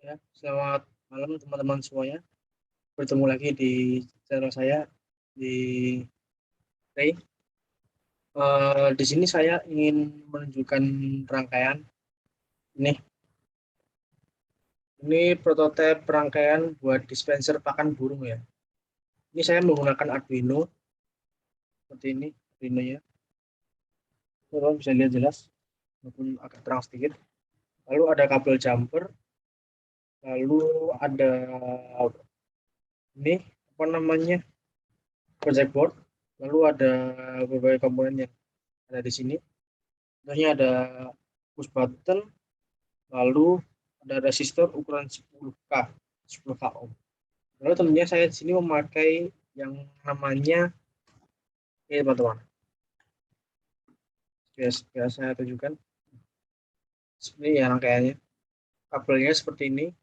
Ya, selamat malam teman-teman semuanya. Bertemu lagi di channel saya di Ray. Di sini saya ingin menunjukkan rangkaian ini. Ini prototipe rangkaian buat dispenser pakan burung ya. Ini saya menggunakan Arduino seperti ini, Arduino-nya. Teman bisa lihat jelas, walaupun agak terang sedikit. Lalu ada kabel jumper, lalu ada ini apa namanya project board, lalu ada berbagai komponen yang ada di sini. Contohnya ada push button, lalu ada resistor ukuran 10K ohm. Lalu tentunya saya di sini memakai yang namanya ini teman-teman. Biasa saya tunjukkan. Seperti ya rangkaiannya. Kabelnya seperti ini.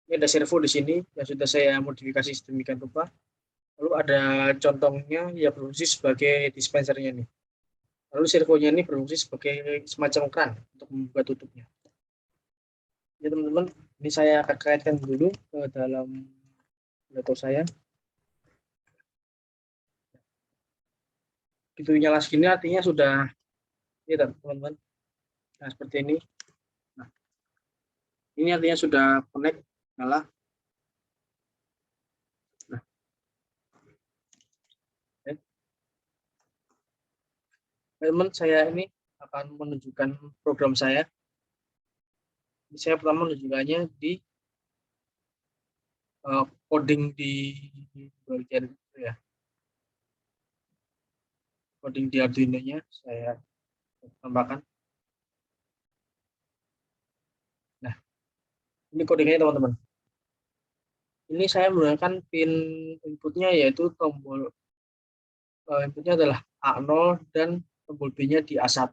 Ini ada servo di sini yang sudah saya modifikasi sedemikian rupa. Lalu ada contongnya yang berfungsi sebagai dispensernya nih. Lalu servonya ini berfungsi sebagai semacam kran untuk membuka tutupnya. Ya teman-teman, ini saya akan kaitkan dulu ke dalam laptop saya. Itu nyala segini artinya sudah ini teman-teman. Nah, seperti ini. Nah, ini artinya sudah connect nyala. Nah, ya. Teman saya ini akan menunjukkan program saya. Saya pertama menunjukkannya di coding di bagian itu ya. Coding di Arduino-nya saya tambahkan. Nah, ini codingnya teman-teman. Ini saya menggunakan pin inputnya yaitu tombol inputnya adalah A0 dan tombol B-nya di A1.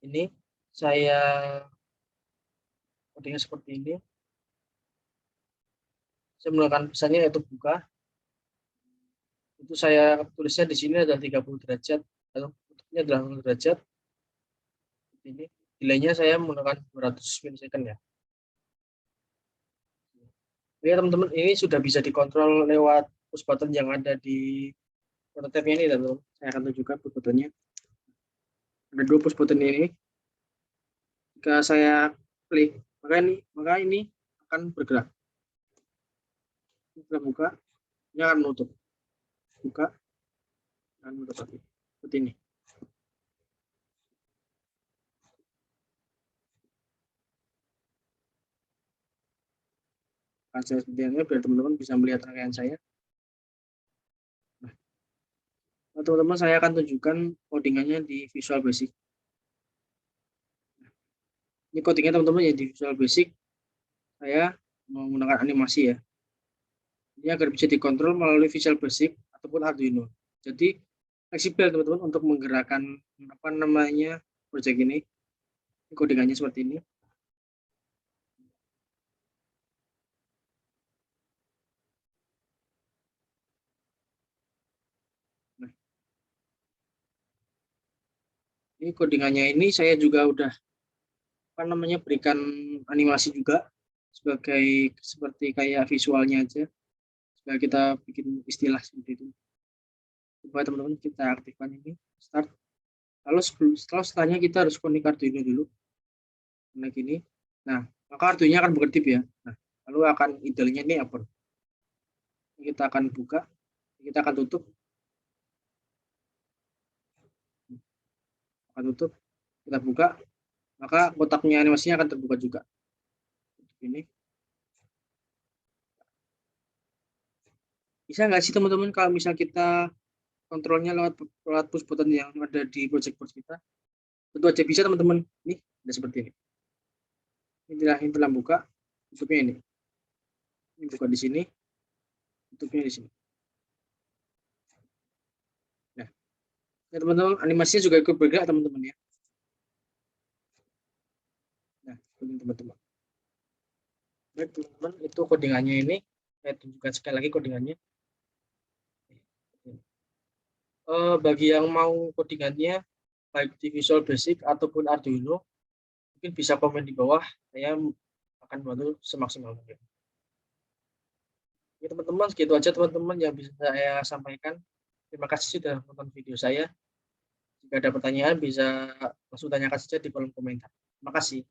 Ini saya codingnya seperti ini. Saya menggunakan pesannya yaitu buka. Itu saya tulisnya di sini adalah 30 derajat. Lalu tutupnya adalah 0 derajat. Ini delaynya saya menggunakan 200 milisecond ya. Ya teman-teman, ini sudah bisa dikontrol lewat push button yang ada di prototipe ini dan saya akan tunjukkan push buttonnya. Ada dua push button ini. Jika saya klik, maka ini akan bergerak. Kita buka, ini akan menutup. Buka, akan menutup lagi. Seperti ini. Akan saya seperti ini biar teman-teman bisa melihat rangkaian saya. Nah, teman-teman saya akan tunjukkan codingannya di Visual Basic. Ini codingnya teman-teman ya di Visual Basic. Saya menggunakan animasi ya. Ini agar bisa dikontrol melalui Visual Basic ataupun Arduino. Jadi fleksibel teman-teman untuk menggerakkan apa namanya proyek ini. Codingannya seperti ini. Nah, ini codingannya ini saya juga udah apa namanya berikan animasi juga sebagai seperti kayak visualnya aja supaya kita bikin istilah seperti itu. Coba teman-teman kita aktifkan ini start. Lalu setelahnya kita harus connect Arduino dulu. Connect ini. Nah, maka Arduino akan berkedip ya. Nah, lalu akan idenya ini apa? Kita akan buka, kita akan tutup. Akan tutup, kita buka, maka kotaknya animasinya akan terbuka juga. Ini. Bisa nggak sih teman-teman kalau misal kita kontrolnya lewat push button yang ada di project board kita? Tentu aja bisa teman-teman. Ini ada seperti ini. Ini telah buka, tutupnya ini. Ini buka di sini, tutupnya di sini. Nah, ya teman-teman, animasinya juga ikut bergerak teman-teman ya. Nah, teman-teman. Baik teman-teman, itu codingannya ini. Saya tunjukkan sekali lagi codingannya. Bagi yang mau codingannya baik di Visual Basic ataupun Arduino, mungkin bisa komen di bawah, saya akan bantu semaksimal mungkin. Oke teman-teman, segitu aja teman-teman yang bisa saya sampaikan. Terima kasih sudah menonton video saya. Jika ada pertanyaan bisa langsung tanyakan saja di kolom komentar. Terima kasih.